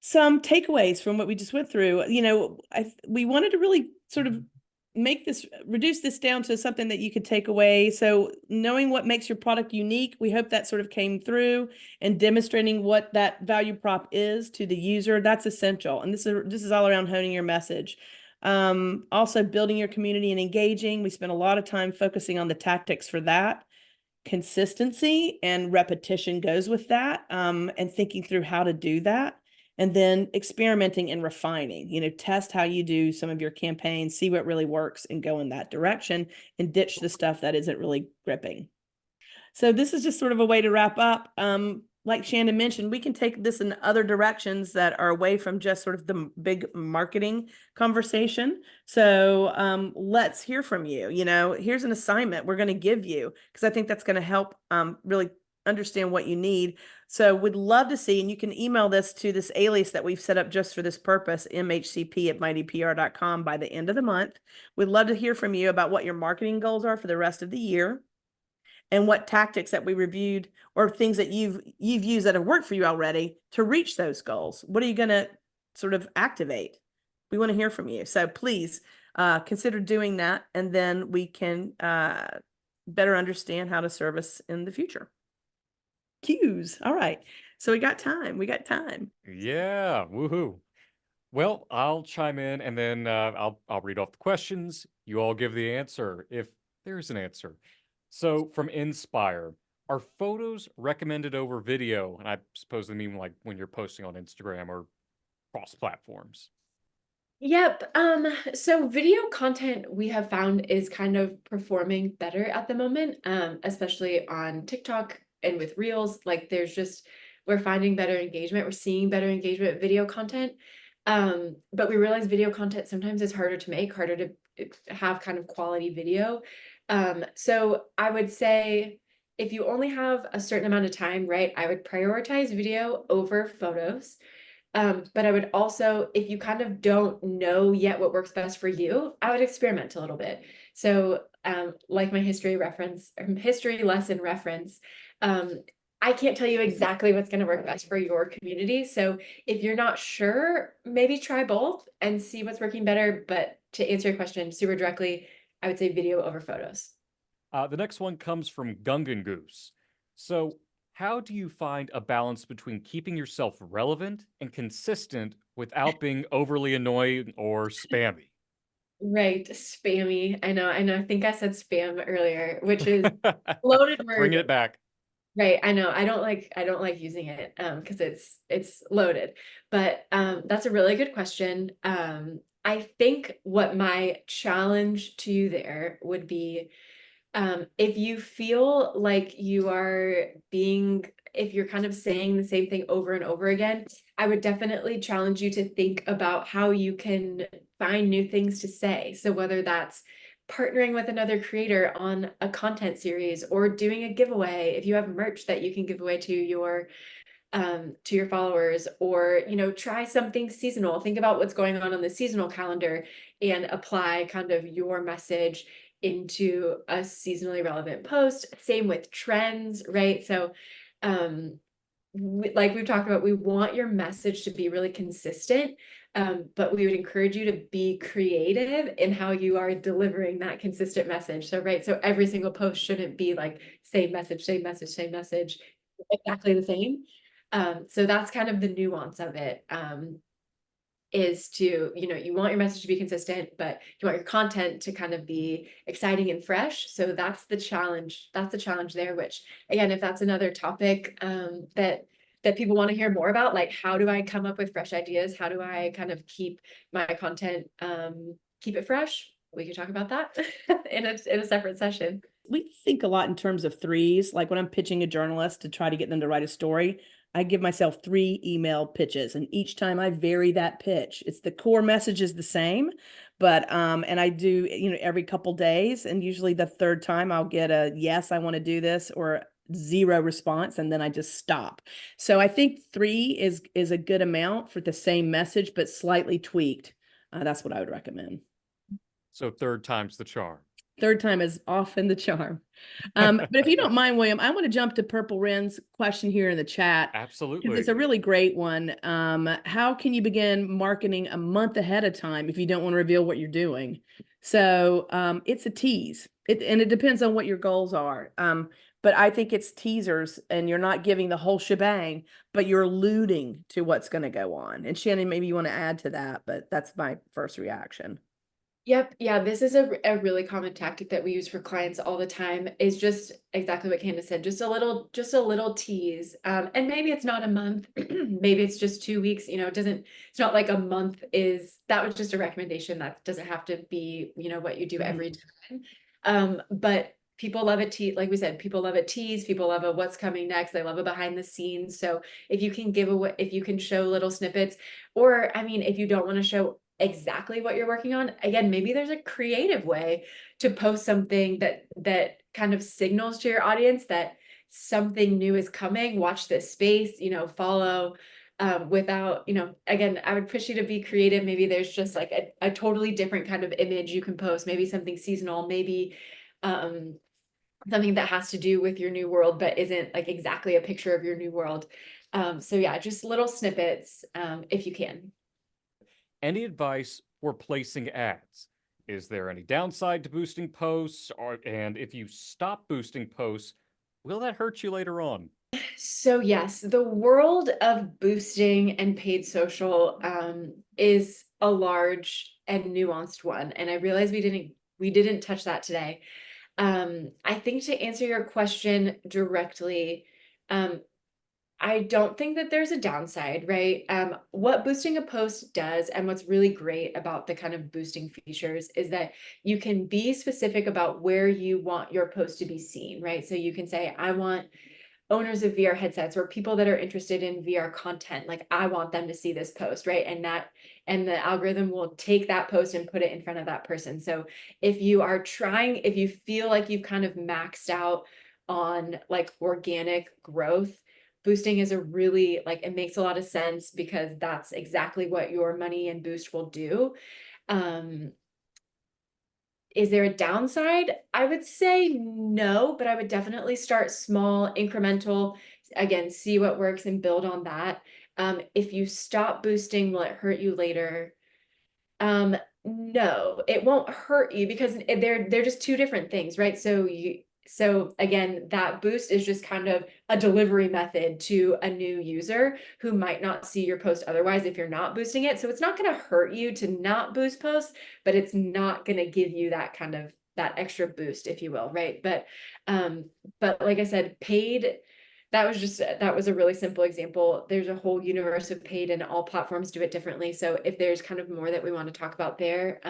Some takeaways from what we just went through. We wanted to really sort of reduce this down to something that you could take away. So knowing what makes your product unique, we hope that sort of came through, and demonstrating what that value prop is to the user. That's essential. And this is all around honing your message. Also building your community and engaging. We spent a lot of time focusing on the tactics for that. Consistency and repetition goes with that, and thinking through how to do that. And then experimenting and refining, test how you do some of your campaigns, see what really works and go in that direction and ditch the stuff that isn't really gripping. So this is just sort of a way to wrap up. Like Shannon mentioned, we can take this in other directions that are away from just sort of the big marketing conversation. So let's hear from you. Here's an assignment we're going to give you, because I think that's going to help really understand what you need. So we'd love to see, and you can email this to this alias that we've set up just for this purpose, mhcp@mightypr.com, by the end of the month. We'd love to hear from you about what your marketing goals are for the rest of the year, and what tactics that we reviewed or things that you've used that have worked for you already to reach those goals. What are you going to sort of activate? We want to hear from you. So please consider doing that, and then we can better understand how to service in the future. Cues. All right. So we got time. Yeah. Woohoo. Well, I'll chime in and then I'll read off the questions. You all give the answer if there's an answer. So from Inspire, are photos recommended over video? And I suppose they mean like when you're posting on Instagram or cross platforms. Yep. So video content we have found is kind of performing better at the moment, especially on TikTok and with Reels. Like we're finding better engagement. We're seeing better engagement with video content. But we realize video content sometimes is harder to make, harder to have kind of quality video. So I would say if you only have a certain amount of time, right, I would prioritize video over photos. But I would also, if you kind of don't know yet what works best for you, I would experiment a little bit. So, like my history lesson reference, I can't tell you exactly what's going to work best for your community. So if you're not sure, maybe try both and see what's working better. But to answer your question super directly, I would say video over photos. The next one comes from Gungan Goose. So, how do you find a balance between keeping yourself relevant and consistent without being overly annoying or spammy? Right, spammy. I know. I think I said spam earlier, which is loaded word. Bringing it back. Right, I know. I don't like using it because it's loaded. But that's a really good question. I think what my challenge to you there would be, if you feel like if you're kind of saying the same thing over and over again, I would definitely challenge you to think about how you can find new things to say. So whether that's partnering with another creator on a content series or doing a giveaway, if you have merch that you can give away to your followers, or try something seasonal. Think about what's going on the seasonal calendar and apply kind of your message into a seasonally relevant post. Same with trends, right? So like we've talked about, we want your message to be really consistent, but we would encourage you to be creative in how you are delivering that consistent message. So every single post shouldn't be like same message, exactly the same. So that's kind of the nuance of it, is to, you want your message to be consistent, but you want your content to kind of be exciting and fresh. So that's the challenge. That's the challenge there, which again, if that's another topic, that people want to hear more about, like how do I come up with fresh ideas? How do I kind of keep my content, keep it fresh? We could talk about that in a separate session. We think a lot in terms of threes. Like when I'm pitching a journalist to try to get them to write a story, I give myself 3 email pitches, and each time I vary that pitch. It's the core message is the same, but and I do, every couple days, and usually the third time I'll get a yes, I want to do this, or 0 response, and then I just stop. So I think 3 is a good amount for the same message, but slightly tweaked. That's what I would recommend. So third time's the charm. Third time is often the charm. But if you don't mind, William, I want to jump to Purple Wren's question here in the chat. Absolutely. It's a really great one. How can you begin marketing a month ahead of time if you don't want to reveal what you're doing? So it's a tease. And it depends on what your goals are. But I think it's teasers, and you're not giving the whole shebang, but you're alluding to what's going to go on. And Shannon, maybe you want to add to that, but that's my first reaction. Yep. Yeah, this is a really common tactic that we use for clients all the time, is just exactly what Candace said, just a little tease. And maybe it's not a month, maybe it's just 2 weeks, it's not like a month that was just a recommendation. That doesn't have to be, what you do every time. But people love a tease, like we said, people love a tease, people love a what's coming next, they love a behind the scenes. So if you can show little snippets, or I mean, if you don't want to show exactly what you're working on, again, maybe there's a creative way to post something that kind of signals to your audience that something new is coming. Watch this space, follow, without, again, I would push you to be creative. Maybe there's just like a totally different kind of image you can post, maybe something seasonal, maybe something that has to do with your new world but isn't like exactly a picture of your new world. So yeah, just little snippets, if you can. Any advice for placing ads? Is there any downside to boosting posts? And if you stop boosting posts, will that hurt you later on? So yes, the world of boosting and paid social is a large and nuanced one. And I realize we didn't we didn't touch that today. I think to answer your question directly, I don't think that there's a downside, right? What boosting a post does, and what's really great about the kind of boosting features, is that you can be specific about where you want your post to be seen, right? So you can say, I want owners of VR headsets or people that are interested in VR content, like I want them to see this post, right? And the algorithm will take that post and put it in front of that person. So if you feel like you've kind of maxed out on like organic growth, boosting is a really, like, it makes a lot of sense because that's exactly what your money and boost will do. Is there a downside? I would say no, but I would definitely start small, incremental, again, see what works and build on that. If you stop boosting, will it hurt you later? No, it won't hurt you because they're just two different things, right? So again, that boost is just kind of a delivery method to a new user who might not see your post otherwise if you're not boosting it. So it's not going to hurt you to not boost posts, but it's not going to give you that kind of that extra boost, if you will, right? But like I said, paid, that was a really simple example. There's a whole universe of paid and all platforms do it differently. So if there's kind of more that we want to talk about there,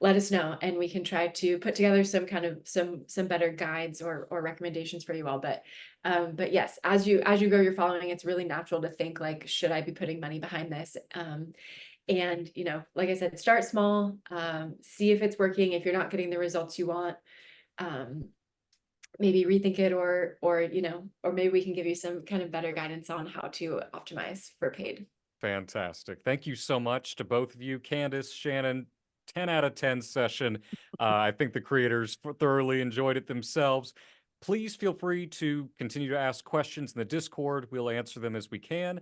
let us know and we can try to put together some kind of some better guides or recommendations for you all. But yes, as you grow your following, it's really natural to think like, should I be putting money behind this? And like I said, start small, see if it's working. If you're not getting the results you want, maybe rethink it, or maybe we can give you some kind of better guidance on how to optimize for paid. Fantastic. Thank you so much to both of you, Candace, Shannon. 10 out of 10 session. I think the creators thoroughly enjoyed it themselves. Please feel free to continue to ask questions in the Discord. We'll answer them as we can.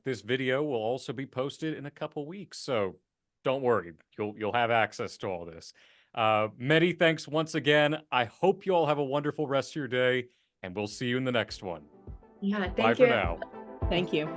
This video will also be posted in a couple weeks, so don't worry. You'll have access to all this. Many thanks once again. I hope you all have a wonderful rest of your day, and we'll see you in the next one. Yeah, thank Bye you. for now. Thank you.